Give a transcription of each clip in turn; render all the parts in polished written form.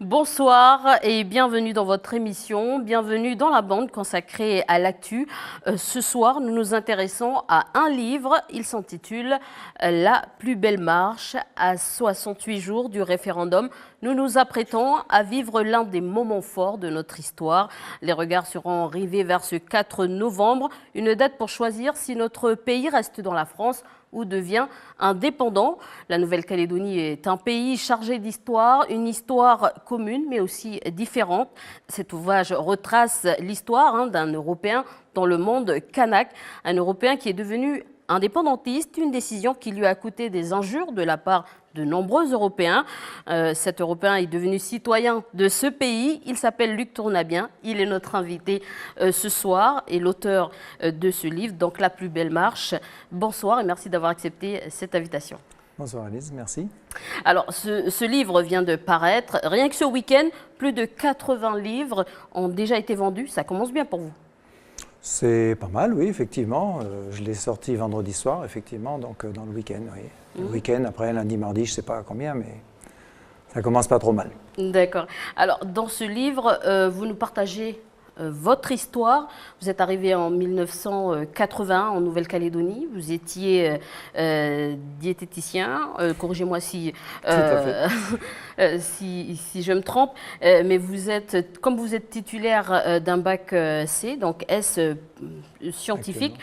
Bonsoir et bienvenue dans votre émission, bienvenue dans la bande consacrée à l'actu. Ce soir, nous nous intéressons à un livre, il s'intitule « La plus belle marche ». À 68 jours du référendum, nous nous apprêtons à vivre l'un des moments forts de notre histoire. Les regards seront rivés vers ce 4 novembre, une date pour choisir si notre pays reste dans la France ou devient indépendant. La Nouvelle-Calédonie est un pays chargé d'histoire, une histoire commune mais aussi différente. Cet ouvrage retrace l'histoire d'un Européen dans le monde kanak, un Européen qui est devenu indépendantiste, une décision qui lui a coûté des injures de la part de nombreux Européens. Cet Européen est devenu citoyen de ce pays. Il s'appelle Luc Tournabien. Il est notre invité ce soir et l'auteur de ce livre, donc La plus belle marche. Bonsoir et merci d'avoir accepté cette invitation. Bonsoir Alice, merci. Alors, ce livre vient de paraître. Rien que ce week-end, plus de 80 livres ont déjà été vendus. Ça commence bien pour vous. C'est pas mal, oui, effectivement. Je l'ai sorti vendredi soir, effectivement, donc dans le week-end, oui. Le week-end, après, lundi, mardi, je ne sais pas combien, mais ça commence pas trop mal. D'accord. Alors, dans ce livre, vous nous partagez votre histoire. Vous êtes arrivé en 1980 en Nouvelle-Calédonie. Vous étiez diététicien. Corrigez-moi si je me trompe. Mais comme vous êtes titulaire d'un bac C, donc S scientifique,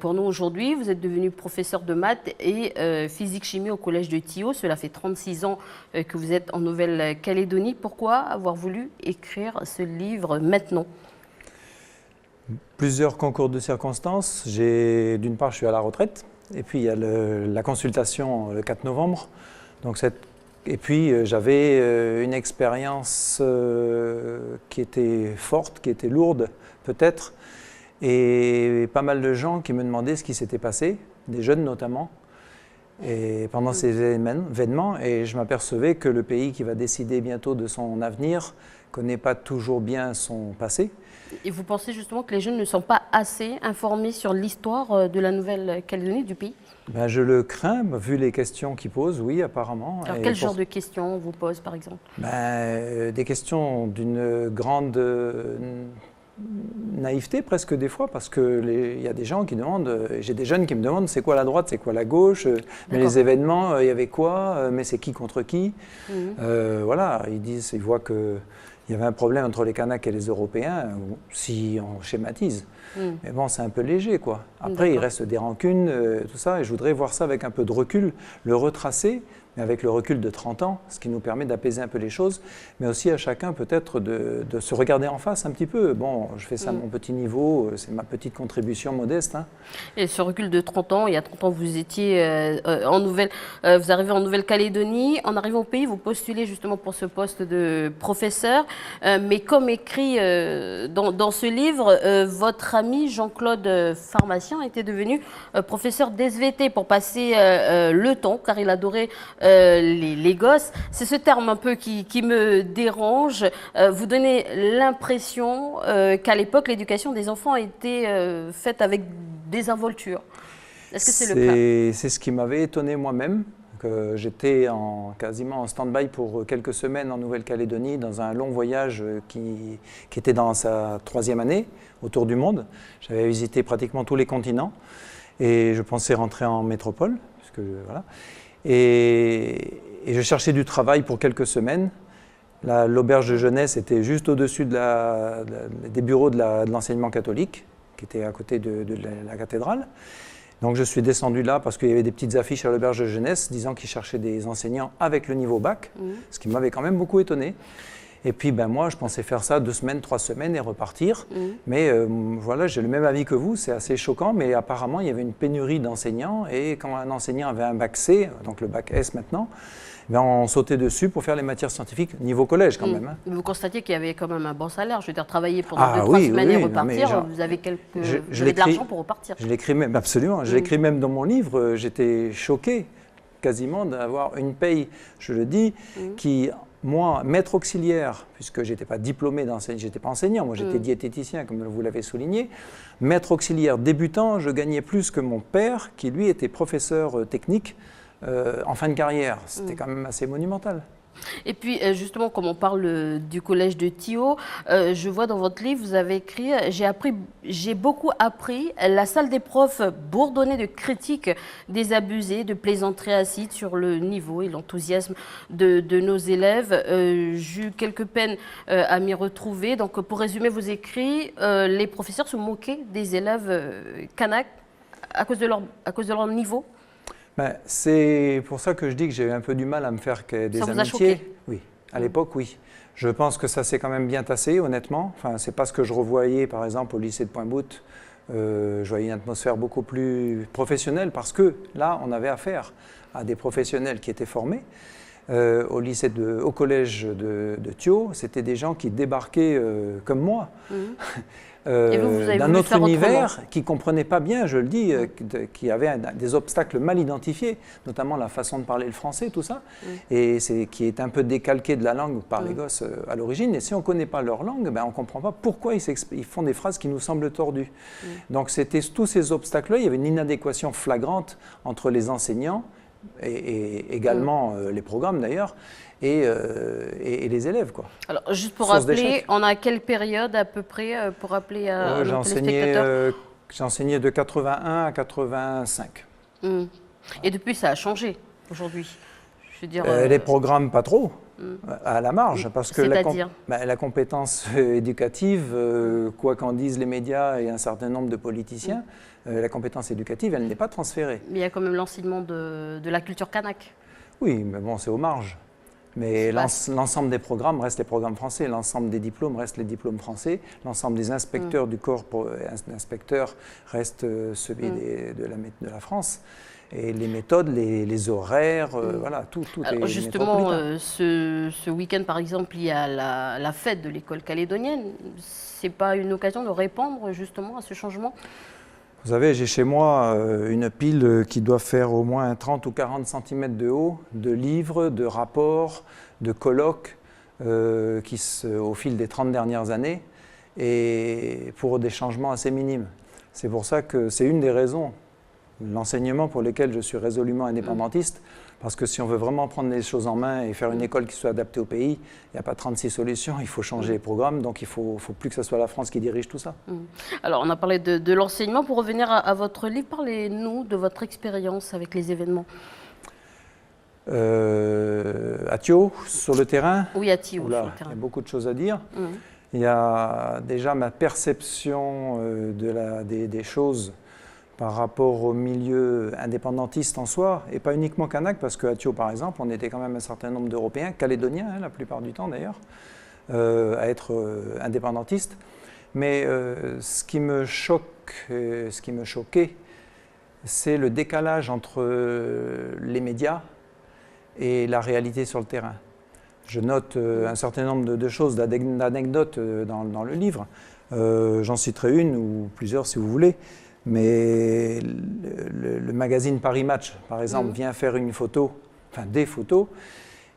pour nous aujourd'hui, vous êtes devenu professeur de maths et physique-chimie au collège de Tio. Cela fait 36 ans que vous êtes en Nouvelle-Calédonie. Pourquoi avoir voulu écrire ce livre maintenant ? Plusieurs concours de circonstances. D'une part, je suis à la retraite, et puis il y a la consultation le 4 novembre. Donc et puis j'avais une expérience qui était forte, qui était lourde peut-être, et pas mal de gens qui me demandaient ce qui s'était passé, des jeunes notamment, et pendant ces événements, et je m'apercevais que le pays qui va décider bientôt de son avenir ne connaît pas toujours bien son passé. Et vous pensez justement que les jeunes ne sont pas assez informés sur l'histoire de la Nouvelle-Calédonie, du pays ? Ben, je le crains, vu les questions qu'ils posent, oui, apparemment. Alors, quel genre de questions on vous pose, par exemple ? Des questions d'une grande naïveté, presque des fois, parce qu'il y a des gens qui demandent, j'ai des jeunes qui me demandent c'est quoi la droite, c'est quoi la gauche, mais les événements, il y avait quoi, mais c'est qui contre qui. Voilà, ils voient que il y avait un problème entre les Kanaks et les Européens, si on schématise. Mais bon, c'est un peu léger, quoi. Après, il reste des rancunes, tout ça, et je voudrais voir ça avec un peu de recul, le retracer, mais avec le recul de 30 ans, ce qui nous permet d'apaiser un peu les choses, mais aussi à chacun peut-être de se regarder en face un petit peu. Bon, je fais ça à mon petit niveau, c'est ma petite contribution modeste. Et ce recul de 30 ans, il y a 30 ans, vous étiez vous arrivez en Nouvelle-Calédonie. En arrivant au pays, vous postulez justement pour ce poste de professeur. Mais comme écrit dans ce livre, votre ami Jean-Claude, pharmacien, était devenu professeur d'SVT pour passer le temps, car il adorait les gosses. C'est ce terme un peu qui me dérange. Vous donnez l'impression qu'à l'époque, l'éducation des enfants était faite avec désinvolture. Est-ce que c'est le cas ? C'est ce qui m'avait étonné moi-même. J'étais quasiment en stand-by pour quelques semaines en Nouvelle-Calédonie dans un long voyage qui était dans sa 3e année autour du monde. J'avais visité pratiquement tous les continents et je pensais rentrer en métropole. Voilà. Et je cherchais du travail pour quelques semaines. L'auberge de jeunesse était juste au-dessus des bureaux de l'enseignement catholique, qui était à côté de la cathédrale. Donc je suis descendu là parce qu'il y avait des petites affiches à l'auberge de jeunesse disant qu'ils cherchaient des enseignants avec le niveau bac, ce qui m'avait quand même beaucoup étonné. Et puis moi, je pensais faire ça 2 semaines, 3 semaines et repartir. Mais voilà, j'ai le même avis que vous, c'est assez choquant, mais apparemment, il y avait une pénurie d'enseignants. Et quand un enseignant avait un bac C, donc le bac S maintenant, on sautait dessus pour faire les matières scientifiques, niveau collège quand même. Vous constatiez qu'il y avait quand même un bon salaire. Je veux dire, travailler pendant 2-3 semaines et repartir, vous avez de l'argent pour repartir. Je l'écris même, absolument. Je l'écris même dans mon livre. J'étais choqué quasiment d'avoir une paye, je le dis, qui... Moi, maître auxiliaire, puisque je n'étais pas diplômé d'enseignant, je n'étais pas enseignant, moi j'étais diététicien, comme vous l'avez souligné. Maître auxiliaire débutant, je gagnais plus que mon père, qui lui était professeur technique en fin de carrière. C'était quand même assez monumental. Et puis justement, comme on parle du collège de Thio, je vois dans votre livre, vous avez écrit j'ai beaucoup appris. La salle des profs bourdonnait de critiques des abusés, de plaisanteries acides sur le niveau et l'enthousiasme de nos élèves. J'ai eu quelques peines à m'y retrouver. Donc pour résumer vos écrits, les professeurs se moquaient des élèves kanak à cause de leur niveau. Ben, c'est pour ça que je dis que j'ai eu un peu du mal à me faire des Ça vous a amitiés. choqué? Oui, à l'époque, oui. Je pense que ça s'est quand même bien tassé, honnêtement. Enfin, c'est pas ce que je revoyais, par exemple, au lycée de Pointe-Boute. Je voyais une atmosphère beaucoup plus professionnelle parce que là, on avait affaire à des professionnels qui étaient formés. Au collège de Thio, c'était des gens qui débarquaient comme moi. D'un autre univers qui ne comprenaient pas bien, je le dis, qui avaient des obstacles mal identifiés, notamment la façon de parler le français, tout ça, et qui est un peu décalqué de la langue par les gosses à l'origine. Et si on ne connaît pas leur langue, ben, on ne comprend pas pourquoi ils font des phrases qui nous semblent tordues. Donc c'était tous ces obstacles-là, il y avait une inadéquation flagrante entre les enseignants et également les programmes d'ailleurs, et les élèves, quoi. Alors, juste pour rappeler, on a quelle période à peu près pour rappeler à nos téléspectateurs? J'ai enseigné de 81 à 85. Et depuis, ça a changé aujourd'hui? Je veux dire, les programmes, pas trop, à la marge, parce que la compétence éducative, quoi qu'en disent les médias et un certain nombre de politiciens, la compétence éducative, elle n'est pas transférée. Mais il y a quand même l'enseignement de la culture kanak. Oui, mais bon, c'est aux marges. Mais l'ensemble des programmes reste les programmes français, l'ensemble des diplômes reste les diplômes français, l'ensemble des inspecteurs du corps inspecteurs reste celui de la France. Et les méthodes, les horaires, voilà, tout alors est justement, ce week-end, par exemple, il y a la fête de l'école calédonienne. Ce n'est pas une occasion de répondre justement à ce changement? Vous savez, j'ai chez moi une pile qui doit faire au moins 30 ou 40 cm de haut, de livres, de rapports, de colloques au fil des 30 dernières années, et pour des changements assez minimes. C'est pour ça que c'est une des raisons, l'enseignement pour lesquelles je suis résolument indépendantiste, parce que si on veut vraiment prendre les choses en main et faire une école qui soit adaptée au pays, il n'y a pas 36 solutions, il faut changer les programmes, donc il ne faut plus que ce soit la France qui dirige tout ça. Alors, on a parlé de l'enseignement. Pour revenir à votre livre, parlez-nous de votre expérience avec les événements. À Thio, sur le terrain? Oui, à Thio, sur le terrain. Il y a beaucoup de choses à dire. Il y a déjà ma perception des choses par rapport au milieu indépendantiste en soi, et pas uniquement kanak, parce qu'à Thio, par exemple, on était quand même un certain nombre d'Européens, calédoniens, la plupart du temps d'ailleurs, à être indépendantistes. Mais ce qui me choquait, c'est le décalage entre les médias et la réalité sur le terrain. Je note un certain nombre de choses, d'anecdotes dans le livre. J'en citerai une ou plusieurs si vous voulez. Mais le magazine Paris Match, par exemple, vient faire une photo, enfin des photos.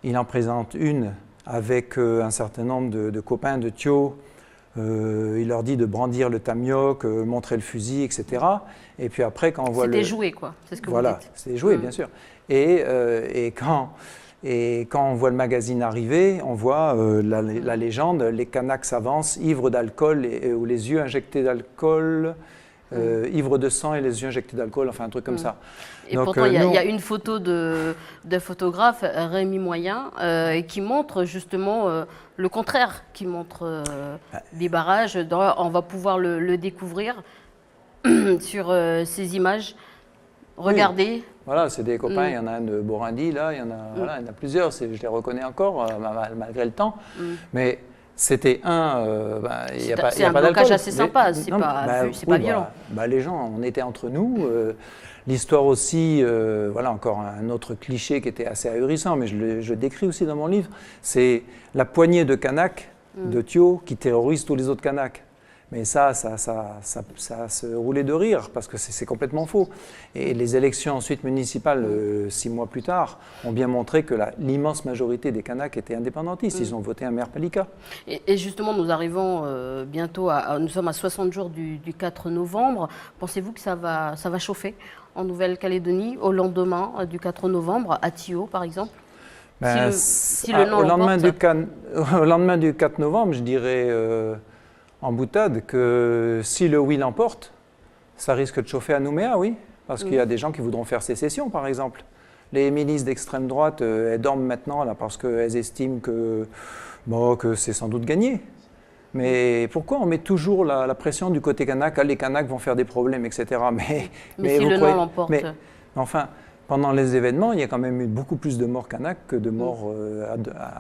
Il en présente une avec un certain nombre de copains de Thio. Il leur dit de brandir le tamioc, montrer le fusil, etc. Et puis après, quand on voit C'était joué, quoi. C'est ce que vous dites. Voilà, c'était joué, bien sûr. Et quand on voit le magazine arriver, on voit la légende, les Kanaks s'avancent, ivres d'alcool ou les yeux injectés d'alcool. Ivre de sang et les yeux injectés d'alcool, enfin un truc comme ça. Et donc, pourtant, il y a une photo de photographe, Rémi Moyen, qui montre justement le contraire, qui montre des barrages. On va pouvoir le découvrir sur ces images. Regardez. Oui. Voilà, c'est des copains, il y en a un de Borindi, là, il y en a plusieurs, je les reconnais encore, malgré le temps. Mais c'était c'est un blocage assez sympa, c'est pas violent. Les gens, on était entre nous. L'histoire aussi, voilà encore un autre cliché qui était assez ahurissant, mais je décris aussi dans mon livre, c'est la poignée de Kanaks de Thio qui terrorise tous les autres Kanaks. Mais ça se roulait de rire parce que c'est complètement faux. Et les élections ensuite municipales, 6 mois plus tard, ont bien montré que l'immense majorité des Kanaks étaient indépendantistes. Ils ont voté un maire Palika. Et justement, nous arrivons bientôt, nous sommes à 60 jours du 4 novembre. Pensez-vous que ça va chauffer en Nouvelle-Calédonie au lendemain du 4 novembre, à Thio par exemple? Ben, si le non au lendemain l'emporte. au lendemain du 4 novembre, je dirais en boutade que si le oui l'emporte, ça risque de chauffer à Nouméa, oui, parce qu'il y a des gens qui voudront faire sécession, par exemple. Les milices d'extrême droite, elles dorment maintenant là, parce qu'elles estiment que, bon, que c'est sans doute gagné. Mais pourquoi on met toujours la pression du côté kanak? Les Kanaks vont faire des problèmes, etc. Mais si le non l'emporte. Mais enfin, pendant les événements, il y a quand même eu beaucoup plus de morts Kanaks que de morts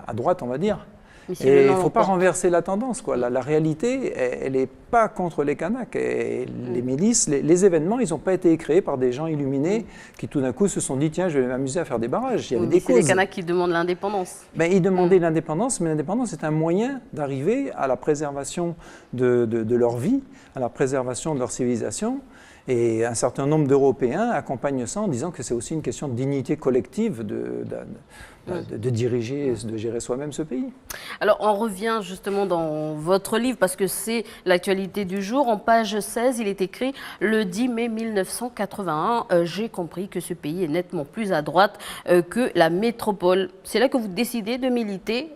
à droite, on va dire. Si Et il ne faut pas renverser la tendance, quoi. La réalité, elle n'est pas contre les Kanaks. Et les milices, les événements, ils n'ont pas été créés par des gens illuminés qui tout d'un coup se sont dit tiens, je vais m'amuser à faire des barrages. Il y avait des causes. C'est les Kanaks qui demandent l'indépendance. Ben, ils demandaient l'indépendance, mais l'indépendance est un moyen d'arriver à la préservation de leur vie, à la préservation de leur civilisation. Et un certain nombre d'Européens accompagnent ça en disant que c'est aussi une question de dignité collective de diriger, de gérer soi-même ce pays. Alors, on revient justement dans votre livre, parce que c'est l'actualité du jour. En page 16, il est écrit « Le 10 mai 1981, j'ai compris que ce pays est nettement plus à droite que la métropole ». C'est là que vous décidez de militer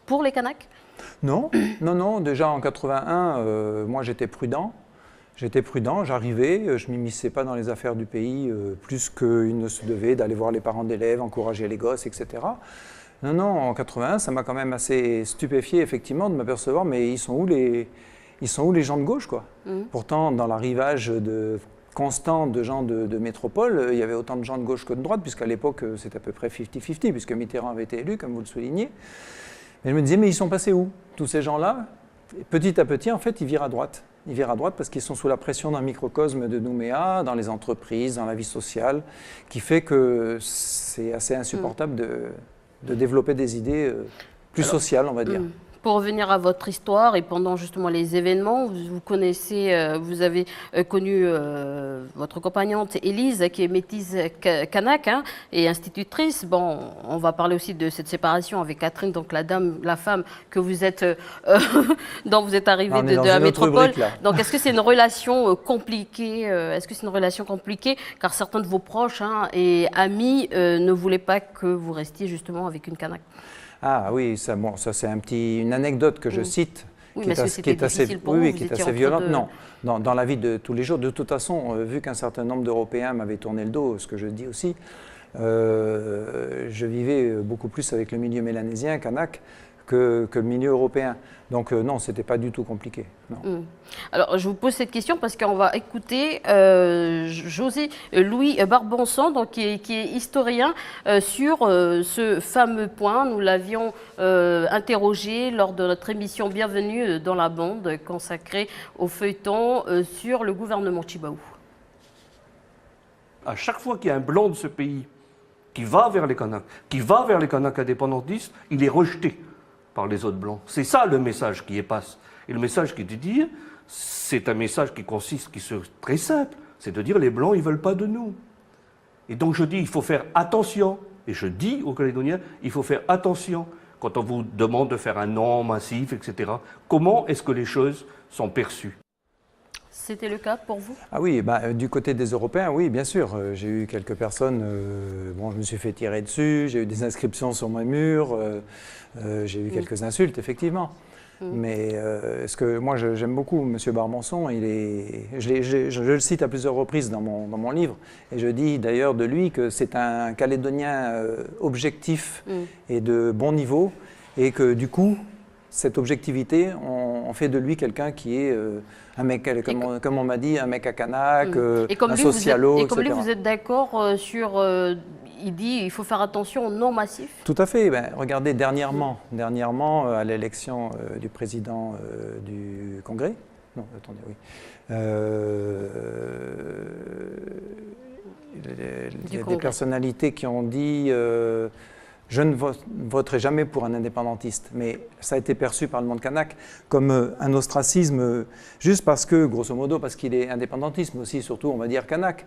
pour les Kanaks? Non, non. Déjà en 81, moi j'étais prudent. J'arrivais, je ne m'immisçais pas dans les affaires du pays plus qu'il ne se devait d'aller voir les parents d'élèves, encourager les gosses, etc. Non, en 81, ça m'a quand même assez stupéfié, effectivement, de m'apercevoir, mais ils sont où les gens de gauche, quoi. Pourtant, dans l'arrivage constant de gens de métropole, il y avait autant de gens de gauche que de droite, puisqu'à l'époque, c'était à peu près 50-50, puisque Mitterrand avait été élu, comme vous le soulignez. Mais je me disais, mais ils sont passés où, tous ces gens-là? Petit à petit, en fait, ils virent à droite. Ils virent à droite parce qu'ils sont sous la pression d'un microcosme de Nouméa, dans les entreprises, dans la vie sociale, qui fait que c'est assez insupportable de développer des idées plus sociales, on va dire. Pour revenir à votre histoire et pendant justement les événements, vous connaissez, vous avez connu votre compagnante Élise, qui est métisse kanak et institutrice. Bon, on va parler aussi de cette séparation avec Catherine, donc la femme que vous êtes, dont vous êtes arrivée de la métropole. Donc, est-ce que c'est une relation compliquée? Car certains de vos proches et amis ne voulaient pas que vous restiez justement avec une kanak. Ah oui, ça c'est une anecdote que je cite, qui est assez violente. Non, dans la vie de tous les jours. De toute façon, vu qu'un certain nombre d'Européens m'avaient tourné le dos, ce que je dis aussi, je vivais beaucoup plus avec le milieu mélanésien, kanak, que le milieu européen. Donc non, ce n'était pas du tout compliqué. Non. Alors, je vous pose cette question parce qu'on va écouter José Louis Barbançon, donc, qui est historien, sur ce fameux point. Nous l'avions interrogé lors de notre émission Bienvenue dans la bande, consacrée au feuilleton sur le gouvernement Tjibaou. À chaque fois qu'il y a un blanc de ce pays qui va vers les Kanaks indépendantistes, il est rejeté par les autres blancs. C'est ça le message qui y passe. Et le message qui est de dire, c'est un message qui est très simple, c'est de dire les blancs, ils ne veulent pas de nous. Et donc je dis, il faut faire attention, et je dis aux Calédoniens, il faut faire attention quand on vous demande de faire un non massif, etc. Comment est-ce que les choses sont perçues? C'était le cas pour vous? Ah oui, du côté des Européens, oui, bien sûr. J'ai eu quelques personnes, je me suis fait tirer dessus, j'ai eu des inscriptions sur mes murs, j'ai eu quelques insultes, effectivement. Mais ce que moi j'aime beaucoup, M. Barbançon, je le cite à plusieurs reprises dans mon livre, et je dis d'ailleurs de lui que c'est un Calédonien objectif et de bon niveau, et que du coup, cette objectivité, on fait de lui quelqu'un qui est un mec, comme on m'a dit, un mec à kanak, un socialo, et comme lui, vous êtes d'accord sur... il dit qu'il faut faire attention aux non massifs. Tout à fait. Regardez, dernièrement, à l'élection du président du Congrès, non, attendez, oui. Il y a des personnalités qui ont dit je ne voterai jamais pour un indépendantiste, mais ça a été perçu par le monde kanak comme un ostracisme, juste parce que, grosso modo, parce qu'il est indépendantiste, mais aussi, surtout, on va dire kanak.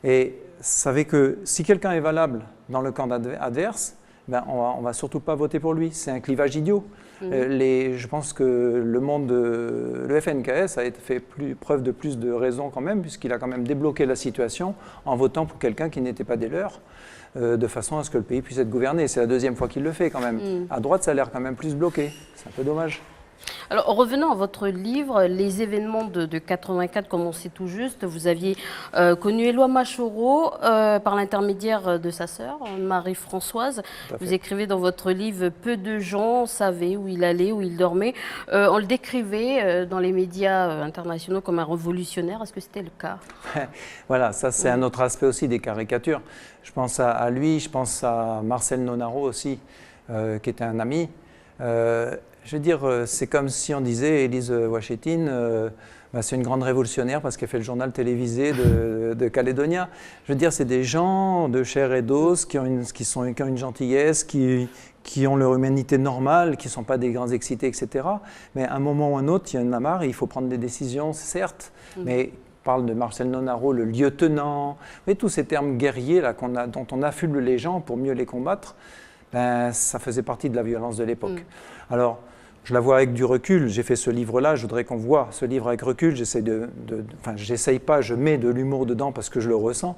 Et savez que si quelqu'un est valable dans le camp adverse, ben, on va surtout pas voter pour lui. C'est un clivage idiot. Je pense que le FNKS a fait preuve de plus de raison quand même, puisqu'il a quand même débloqué la situation en votant pour quelqu'un qui n'était pas des leurs, de façon à ce que le pays puisse être gouverné. C'est la deuxième fois qu'il le fait quand même. À droite, ça a l'air quand même plus bloqué. C'est un peu dommage. Alors, revenons à votre livre, les événements de 84 commençaient tout juste. Vous aviez connu Éloi Machoro par l'intermédiaire de sa sœur, Marie-Françoise. Vous écrivez dans votre livre, peu de gens savaient où il allait, où il dormait. On le décrivait dans les médias internationaux comme un révolutionnaire. Est-ce que c'était le cas? Voilà, ça c'est un autre aspect aussi des caricatures. Je pense à lui, je pense à Marcel Nonaro aussi, qui était un ami. Je veux dire, c'est comme si on disait Élise Ouachette, c'est une grande révolutionnaire parce qu'elle fait le journal télévisé de Calédonia. Je veux dire, c'est des gens de chair et d'os qui ont une gentillesse, qui ont leur humanité normale, qui ne sont pas des grands excités, etc. Mais à un moment ou à un autre, il y en a marre et il faut prendre des décisions, certes. Mais on parle de Marcel Nonaro, le lieutenant, vous voyez, tous ces termes guerriers là, dont on affuble les gens pour mieux les combattre, ben, ça faisait partie de la violence de l'époque. Alors, je la vois avec du recul, j'ai fait ce livre-là, je voudrais qu'on voit ce livre avec recul, j'essaye pas, je mets de l'humour dedans parce que je le ressens,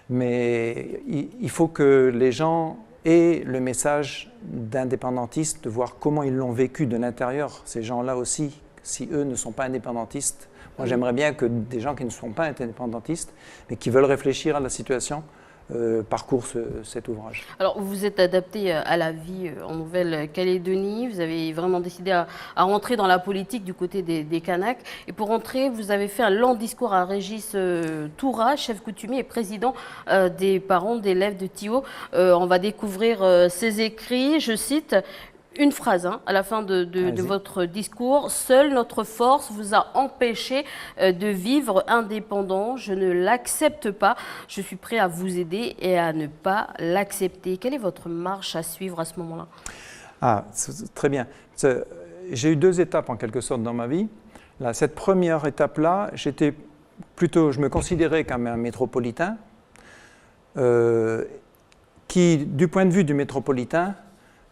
mais il faut que les gens aient le message d'indépendantistes, de voir comment ils l'ont vécu de l'intérieur, ces gens-là aussi, si eux ne sont pas indépendantistes. Moi, j'aimerais bien que des gens qui ne sont pas indépendantistes, mais qui veulent réfléchir à la situation, parcours cet ouvrage. Alors, vous vous êtes adapté à la vie en Nouvelle-Calédonie. Vous avez vraiment décidé à rentrer dans la politique du côté des Kanaks. Et pour rentrer, vous avez fait un long discours à Régis Toura, chef coutumier et président des parents d'élèves de Tio. On va découvrir ses écrits. Je cite une phrase à la fin de votre discours. « Seule notre force vous a empêché de vivre indépendant. Je ne l'accepte pas. Je suis prêt à vous aider et à ne pas l'accepter. » Quelle est votre marche à suivre à ce moment-là? Ah, très bien. J'ai eu deux étapes en quelque sorte dans ma vie. Là, cette première étape-là, je me considérais comme un métropolitain qui, du point de vue du métropolitain,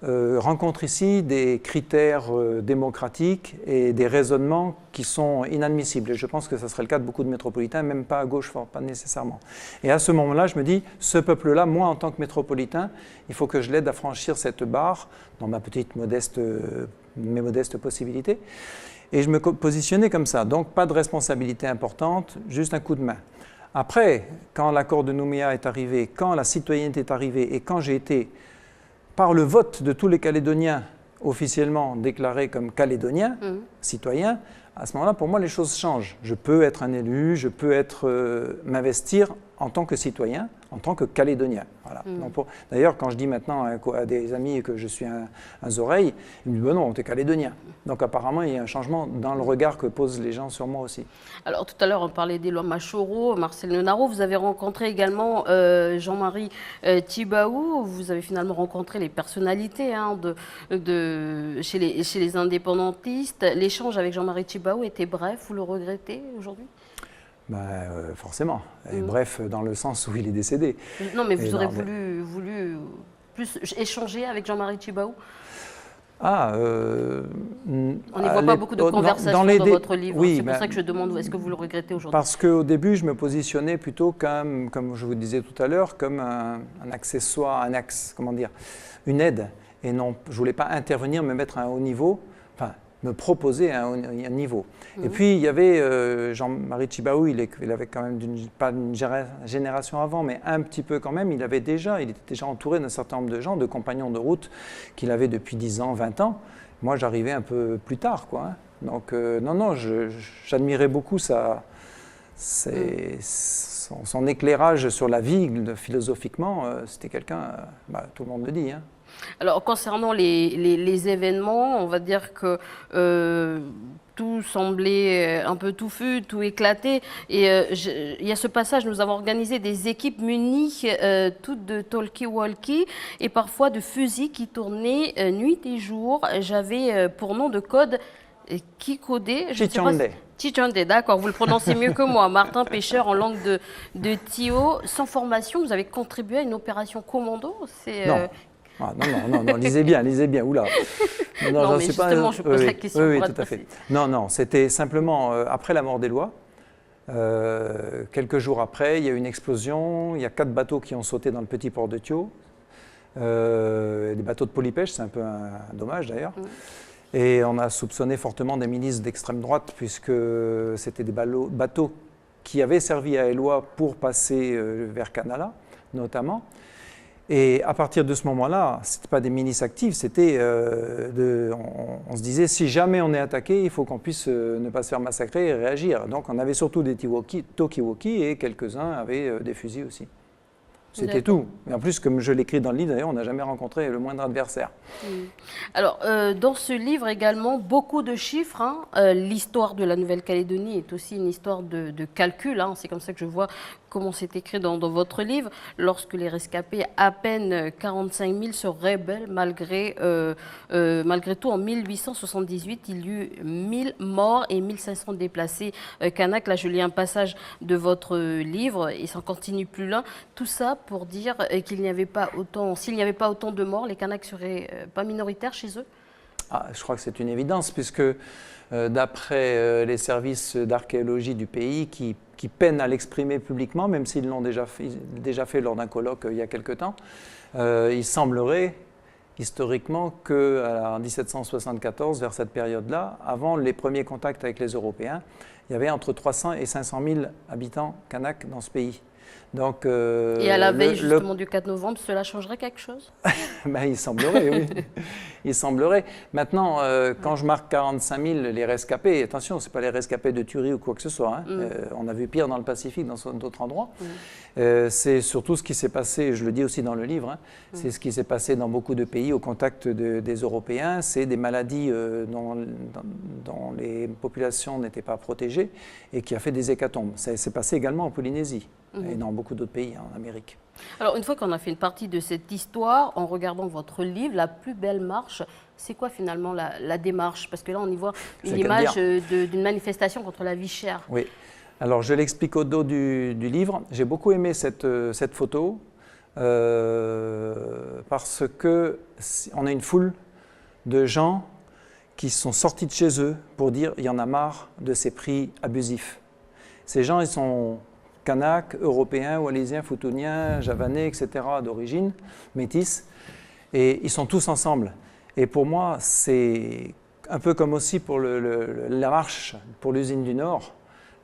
rencontre ici des critères démocratiques et des raisonnements qui sont inadmissibles. Et je pense que ce serait le cas de beaucoup de métropolitains, même pas à gauche, pas nécessairement. Et à ce moment-là, je me dis, ce peuple-là, moi en tant que métropolitain, il faut que je l'aide à franchir cette barre dans mes modestes possibilités. Et je me positionnais comme ça. Donc pas de responsabilité importante, juste un coup de main. Après, quand l'accord de Nouméa est arrivé, quand la citoyenneté est arrivée et quand j'ai été par le vote de tous les Calédoniens officiellement déclarés comme Calédoniens, citoyens, à ce moment-là, pour moi, les choses changent. Je peux être un élu, je peux m'investir en tant que citoyen, en tant que Calédonien. Voilà. D'ailleurs, quand je dis maintenant à des amis que je suis un Zoreille, ils me disent « non, t'es Calédonien ». Donc apparemment, il y a un changement dans le regard que posent les gens sur moi aussi. Alors tout à l'heure, on parlait d'Éloi Machoro, Marcel Nonaro. Vous avez rencontré également Jean-Marie Tjibaou. Vous avez finalement rencontré les personnalités chez les indépendantistes. L'échange avec Jean-Marie Tjibaou était bref. Vous le regrettez aujourd'hui? Forcément. Et bref, dans le sens où il est décédé. Non, mais vous aurez voulu plus échanger avec Jean-Marie Tjibaou? On n'y voit pas beaucoup de conversations dans votre livre. Oui, c'est pour ça que je demande, est-ce que vous le regrettez aujourd'hui? Parce qu'au début, je me positionnais plutôt comme je vous disais tout à l'heure, comme un accessoire, une aide. Et non, je ne voulais pas intervenir, me mettre à un haut niveau, me proposer un niveau. Et puis, il y avait Jean-Marie Tjibaou, il avait quand même, pas une génération avant, mais un petit peu quand même, il était déjà entouré d'un certain nombre de gens, de compagnons de route qu'il avait depuis 10 ans, 20 ans. Moi, j'arrivais un peu plus tard, quoi. Donc, j'admirais beaucoup son éclairage sur la vie, philosophiquement, c'était quelqu'un, tout le monde le dit, Alors, concernant les événements, on va dire que tout semblait un peu touffu, tout éclaté. Et il y a ce passage, nous avons organisé des équipes munies toutes de talkie-walkie et parfois de fusils qui tournaient nuit et jour. J'avais pour nom de code Kikodé. Tchitchande, d'accord, vous le prononcez mieux que moi. Martin, pêcheur en langue de Tio. Sans formation, vous avez contribué à une opération commando? Non. Ah, non, lisez bien, oula. Non, mais justement, je pose la question Oui, pour tout être à fait. précis. Non, c'était simplement après la mort des lois. Quelques jours après, il y a eu une explosion, il y a 4 bateaux qui ont sauté dans le petit port de Thio. Des bateaux de polypêche, c'est un peu un dommage d'ailleurs. Et on a soupçonné fortement des milices d'extrême droite, puisque c'était des bateaux qui avaient servi à Eloi pour passer vers Canala, notamment. Et à partir de ce moment-là, ce n'était pas des milices actives, c'était on se disait, si jamais on est attaqué, il faut qu'on puisse ne pas se faire massacrer et réagir. Donc on avait surtout des talkie-walkie et quelques-uns avaient des fusils aussi. C'était tout. Et en plus, comme je l'écris dans le livre, d'ailleurs, on n'a jamais rencontré le moindre adversaire. Alors, dans ce livre également, beaucoup de chiffres. L'histoire de la Nouvelle-Calédonie est aussi une histoire de calcul. C'est comme ça que je vois comment c'est écrit dans votre livre. Lorsque les rescapés, à peine 45 000, se rebellent, malgré tout, en 1878, il y eut 1000 morts et 1500 déplacés Kanaks. Là, je lis un passage de votre livre et ça continue plus loin. Tout ça pour dire qu'il n'y avait pas autant, s'il n'y avait pas autant de morts, les Kanaks seraient pas minoritaires chez eux? Je crois que c'est une évidence, puisque d'après les services d'archéologie du pays qui peinent à l'exprimer publiquement, même s'ils l'ont déjà fait lors d'un colloque il y a quelque temps, il semblerait historiquement qu'en 1774, vers cette période-là, avant les premiers contacts avec les Européens, il y avait entre 300 et 500 000 habitants Kanaks dans ce pays. Donc, et à la veille justement du 4 novembre, cela changerait quelque chose? Il semblerait, oui. Il semblerait. Maintenant, quand je marque 45 000, les rescapés, attention, ce n'est pas les rescapés de Thury ou quoi que ce soit. On a vu pire dans le Pacifique, dans d'autres endroits. C'est surtout ce qui s'est passé, je le dis aussi dans le livre, c'est ce qui s'est passé dans beaucoup de pays au contact des Européens. C'est des maladies dont les populations n'étaient pas protégées et qui a fait des hécatombes. Ça s'est passé également en Polynésie et dans beaucoup d'autres pays en Amérique. Alors, une fois qu'on a fait une partie de cette histoire, en regardant votre livre, La plus belle marche, c'est quoi finalement la démarche? Parce que là, on y voit une image d'une manifestation contre la vie chère. Oui. Alors, je l'explique au dos du livre. J'ai beaucoup aimé cette photo parce qu'on a une foule de gens qui sont sortis de chez eux pour dire il y en a marre de ces prix abusifs. Ces gens, ils sont Kanaks, Européens, Wallisiens, Futuniens, Javanais, etc., d'origine, métis, et ils sont tous ensemble. Et pour moi, c'est un peu comme aussi pour la marche pour l'usine du Nord.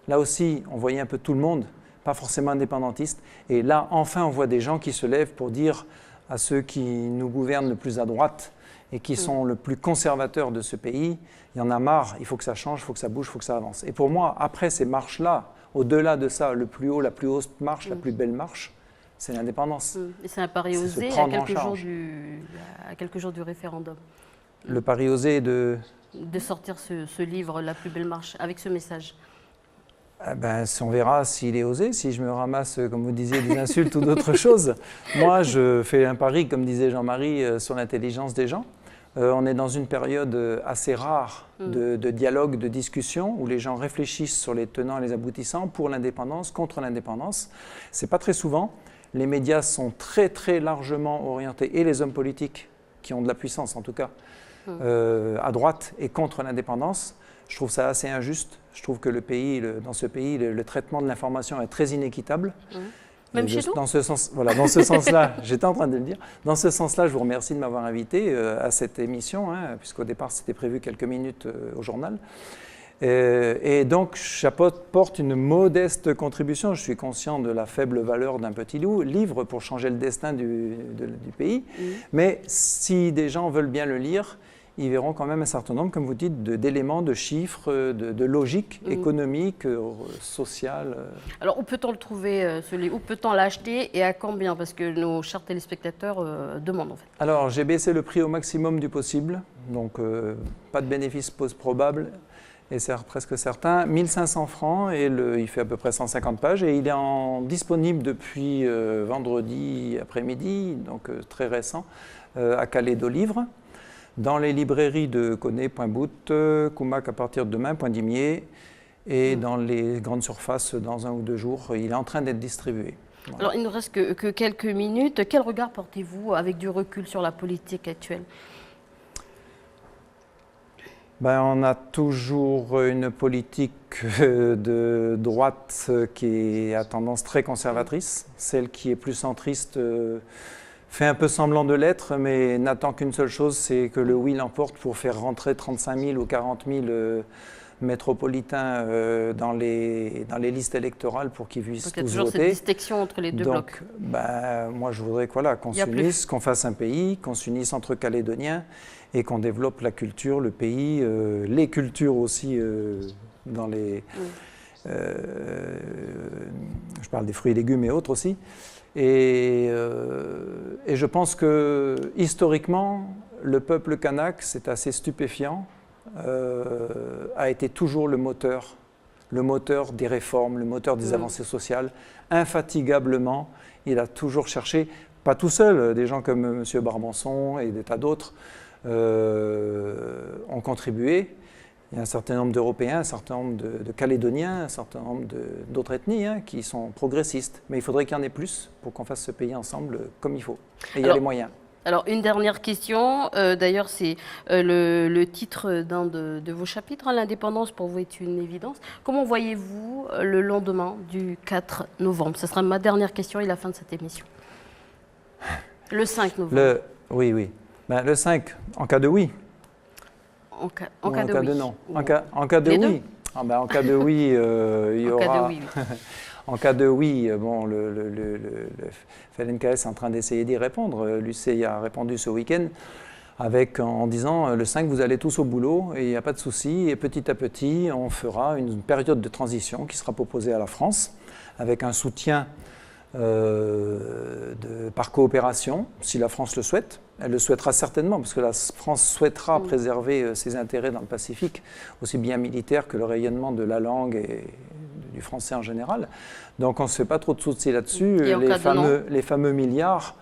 Là aussi, on voyait un peu tout le monde, pas forcément indépendantistes. Et là, enfin, on voit des gens qui se lèvent pour dire à ceux qui nous gouvernent le plus à droite et qui sont le plus conservateurs de ce pays, il y en a marre, il faut que ça change, il faut que ça bouge, il faut que ça avance. Et pour moi, après ces marches-là, au-delà de ça, la plus haute marche, la plus belle marche, c'est l'indépendance. Et c'est un pari osé à quelques jours du référendum. Le pari osé de sortir ce livre, La plus belle marche, avec ce message. On verra s'il est osé, si je me ramasse, comme vous disiez, des insultes ou d'autres choses. Moi, je fais un pari, comme disait Jean-Marie, sur l'intelligence des gens. On est dans une période assez rare de dialogue, de discussion, où les gens réfléchissent sur les tenants et les aboutissants pour l'indépendance, contre l'indépendance. Ce n'est pas très souvent. Les médias sont très, très largement orientés, et les hommes politiques, qui ont de la puissance en tout cas, à droite et contre l'indépendance. Je trouve ça assez injuste. Je trouve que dans ce pays, le traitement de l'information est très inéquitable. Même chez nous ? Dans ce sens-là, j'étais en train de le dire. Dans ce sens-là, je vous remercie de m'avoir invité à cette émission, puisqu'au départ, c'était prévu quelques minutes au journal. Et donc, j'apporte une modeste contribution. Je suis conscient de la faible valeur d'un petit livre pour changer le destin du pays. Mais si des gens veulent bien le lire, ils verront quand même un certain nombre, comme vous dites, d'éléments, de chiffres, de logique économique, sociale. Alors, où peut-on le trouver, ce livre? Où peut-on l'acheter et à combien? Parce que nos chers téléspectateurs demandent, en fait. Alors, j'ai baissé le prix au maximum du possible, donc pas de bénéfice probable, et c'est presque certain. 1500 francs, et il fait à peu près 150 pages, et il est disponible depuis vendredi après-midi, donc très récent, à Calédo Livre, dans les librairies de Koné, Point Bout, Koumak à partir de demain, Point Dimier, et dans les grandes surfaces dans 1 ou 2 jours. Il est en train d'être distribué. Voilà. Alors, il ne reste que quelques minutes. Quel regard portez-vous avec du recul sur la politique actuelle? Ben, on a toujours une politique de droite qui a tendance très conservatrice. Celle qui est plus centriste fait un peu semblant de l'être, mais n'attend qu'une seule chose, c'est que le oui l'emporte pour faire rentrer 35 000 ou 40 000 métropolitains dans les listes électorales pour qu'ils puissent tous voter. Il y a toujours cette distinction entre les deux blocs. Ben, moi, je voudrais qu'on s'unisse, qu'on fasse un pays, qu'on s'unisse entre Calédoniens et qu'on développe la culture, le pays, les cultures aussi dans les... je parle des fruits et légumes et autres aussi. Et je pense que historiquement, le peuple kanak, c'est assez stupéfiant, a été toujours le moteur des réformes, le moteur des avancées sociales. Infatigablement, il a toujours cherché, pas tout seul, des gens comme M. Barbançon et des tas d'autres ont contribué. Il y a un certain nombre d'Européens, un certain nombre de Calédoniens, un certain nombre d'autres ethnies qui sont progressistes. Mais il faudrait qu'il y en ait plus pour qu'on fasse ce pays ensemble comme il faut. Et il y a les moyens. Alors, une dernière question. D'ailleurs, c'est le titre d'un de vos chapitres. L'indépendance, pour vous, est une évidence. Comment voyez-vous le lendemain du 4 novembre? Ce sera ma dernière question et la fin de cette émission. Le 5 novembre. Oui. Ben, le 5, en cas de oui. En cas de oui. Non. En cas de oui. En cas de oui, il y aura... Cas de oui. En cas de oui, bon, le FLNKS est en train d'essayer d'y répondre. L'UCI a répondu ce week-end en disant le 5, vous allez tous au boulot et il n'y a pas de souci. Et petit à petit, on fera une période de transition qui sera proposée à la France avec un soutien par coopération, si la France le souhaite. Elle le souhaitera certainement, parce que la France souhaitera préserver ses intérêts dans le Pacifique, aussi bien militaire que le rayonnement de la langue et du français en général. Donc on ne se fait pas trop de soucis là-dessus. Les fameux milliards,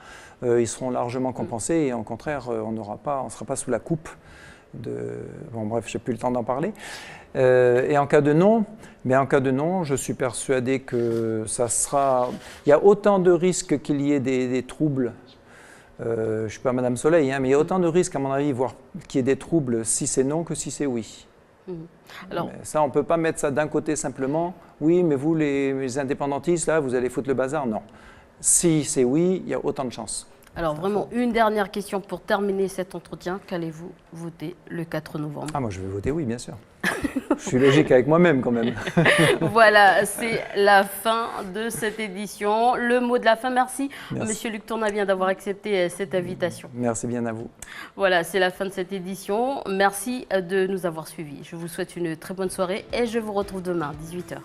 ils seront largement compensés et au contraire, on ne sera pas sous la coupe de... Bon bref, je n'ai plus le temps d'en parler. Et en cas de non, je suis persuadé que ça sera... Il y a autant de risques qu'il y ait des troubles. Je ne suis pas Madame Soleil, mais il y a autant de risques, à mon avis, qu'il y ait des troubles si c'est non que si c'est oui. Alors, mais ça, on ne peut pas mettre ça d'un côté simplement. Oui, mais vous, les indépendantistes, là, vous allez foutre le bazar. Non. Si c'est oui, il y a autant de chances. Alors vraiment, une dernière question pour terminer cet entretien. Qu'allez-vous voter le 4 novembre? Ah, moi, je vais voter oui, bien sûr. Je suis logique avec moi-même quand même. Voilà, c'est la fin de cette édition. Le mot de la fin, merci. Monsieur Luc Tournavien d'avoir accepté cette invitation. Merci bien à vous. Voilà, c'est la fin de cette édition. Merci de nous avoir suivis. Je vous souhaite une très bonne soirée et je vous retrouve demain à 18 h.